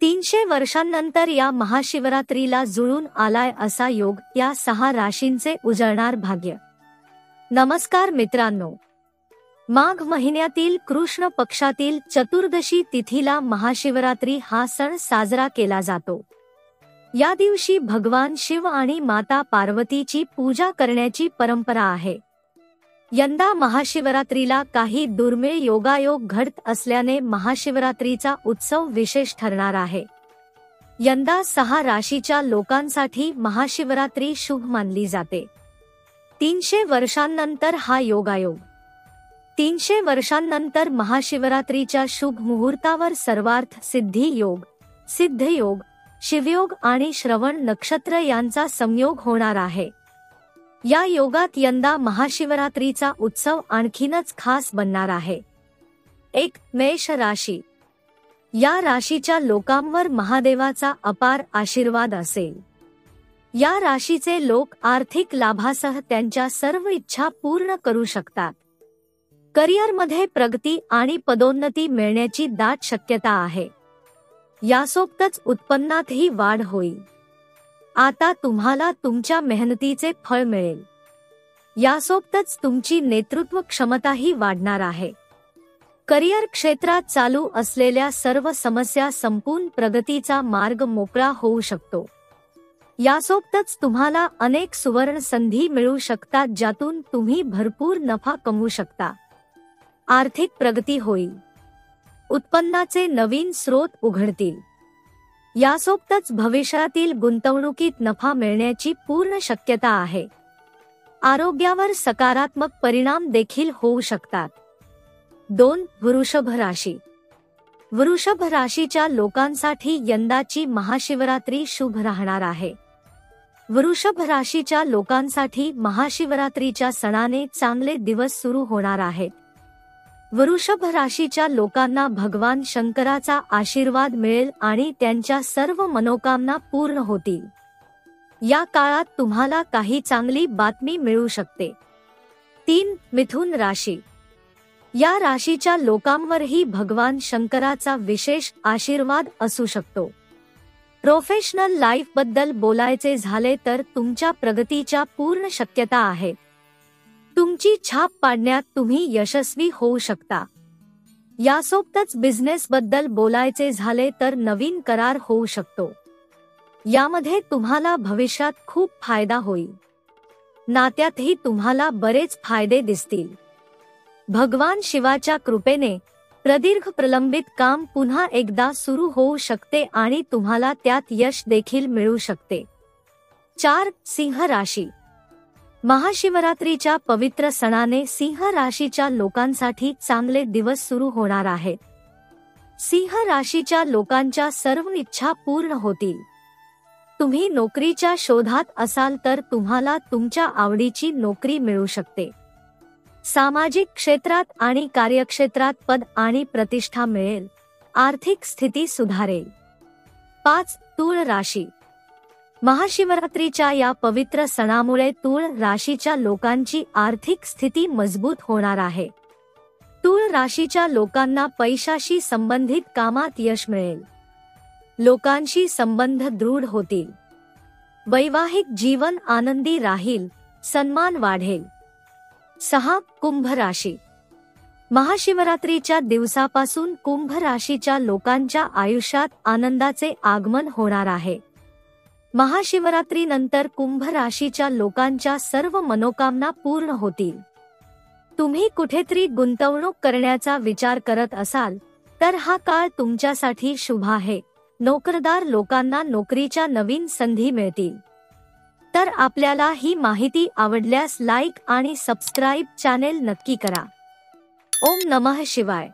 300 वर्षांनंतर या महाशिवरात्रीला जुळून आलाय असा योग, या 6 राशींचे उजळणार भाग्य। नमस्कार मित्रांनो, माघ महिन्यातील कृष्ण पक्षातील चतुर्दशी तिथीला महाशिवरात्री हा सण साजरा केला जातो। या दिवशी भगवान शिव आणि माता पार्वतीची पूजा करण्याची परंपरा आहे। यंदा महाशिवरात्रीला काही दुर्मिळ योगायोग घडत असल्याने महाशिवरात्रीचा उत्सव विशेष ठरणार आहे। यंदा 6 राशीच्या लोकांसाठी महाशिवरात्री शुभ मानली जाते। 300 वर्षांनंतर हा योगायोग। 300 वर्षांनंतर महाशिवरात्रीच्या शुभ मुहूर्तावर सर्वार्थ सिद्धी योग, सिद्धयोग, शिवयोग आणि श्रवण नक्षत्र यांचा संयोग होणार आहे। या योगात यंदा महाशिवरात्रीचा उत्सव आणखीनच खास बनणार आहे। 1. मेष राशी। या राशीच्या लोकांवर महादेवाचा अपार आशीर्वाद असेल। या राशीचे लोक आर्थिक लाभासह त्यांच्या सर्व इच्छा पूर्ण करू शकतात। करिअरमध्ये प्रगती आणि पदोन्नती मिळण्याची दाट शक्यता आहे। यासोबतच उत्पन्नातही वाढ होईल। आता तुम्हाला तुमच्या मेहनतीचे फळ मिळेल। यासोबतच तुमची नेतृत्व क्षमताही वाढणार आहे। करिअर क्षेत्रात चालू असलेल्या सर्व समस्या संपून प्रगतीचा मार्ग मोकळा होऊ शकतो। यासोबतच तुम्हाला अनेक सुवर्ण संधी मिळू शकतात, ज्यातून तुम्ही भरपूर नफा कमवू शकता। आर्थिक प्रगती होईल। उत्पन्नाचे नवीन स्रोत उघडतील। यासोबतच भविष्यातील गुंतवणुकीत नफा मिळण्याची पूर्ण शक्यता आहे। आरोग्यावर सकारात्मक परिणाम देखील होऊ शकतात। 2. वृषभ राशी। वृषभ राशीच्या लोकांसाठी यंदाची महाशिवरात्री शुभ राहणार आहे। वृषभ राशीच्या लोकांसाठी महाशिवरात्रीच्या सणाने चांगले दिवस सुरू होणार आहेत। वृषभ राशीच्या लोकांना भगवान शंकराचा आशीर्वाद मिळेल आणि त्यांच्या सर्व मनोकामना पूर्ण होतील। या काळात तुम्हाला काही चांगली बातमी मिळू शकते। 3. मिथुन राशी। या राशीच्या लोकांवरही भगवान शंकराचा विशेष आशीर्वाद असू शकतो। प्रोफेशनल लाईफ बद्दल बोलायचे झाले तर तुमच्या प्रगतीच्या पूर्ण शक्यता आहे। तुमची छाप पाडण्यात तुम्ही यशस्वी होऊ शकता। यासोबतच बिझनेस बद्दल बोलायचे झाले तर नवीन करार होऊ शकतो। यामध्ये तुम्हाला भविष्यात खूप फायदा होईल। नात्यातही तुम्हाला बरेच फायदे दिसतील। भगवान शिवाच्या कृपेने प्रदीर्घ प्रलंबित काम पुन्हा एकदा सुरू होऊ शकते आणि तुम्हाला त्यात यश देखील मिळू शकते। 4. सिंह राशी। महाशिवरात्रीच्या पवित्र सणाने सिंह राशीच्या लोकांसाठी चांगले दिवस सुरू होणार आहेत। सिंह राशीच्या लोकांच्या सर्व इच्छा पूर्ण होतील। तुम्ही नोकरीच्या शोधात असाल तर तुम्हाला तुमच्या आवडीची नोकरी मिळू शकते। सामाजिक क्षेत्रात आणि कार्यक्षेत्रात पद आणि प्रतिष्ठा मिळेल। आर्थिक स्थिती सुधारेल। 5. तूळ राशी। महाशिवरात्रीच्या या पवित्र सणामुळे तूळ राशीच्या लोकांची आर्थिक स्थिती मजबूत होणार आहे। तूळ राशीच्या लोकांना पैशाशी संबंधित कामात यश मिळेल। लोकांशी संबंध दृढ होतील। वैवाहिक जीवन आनंदी राहील, सन्मान वाढेल। 6. कुंभ राशी। महाशिवरात्रीच्या दिवसापासून कुंभ राशीच्या लोकांच्या आयुष्यात आनंदाचे आगमन होणार आहे। महाशिवरात्रीनंतर कुंभ राशीच्या लोकांच्या सर्व मनोकामना पूर्ण होतील। तुम्ही कुठेतरी गुंतवणूक करण्याचा विचार करत असाल तर हा काळ तुमच्यासाठी शुभ आहे। नोकरदार लोकांना नोकरीच्या नवीन संधी मिळतील। तर आपल्याला ही माहिती आवडल्यास लाईक आणि सबस्क्राईब चॅनेल नक्की करा। ओम नमः शिवाय।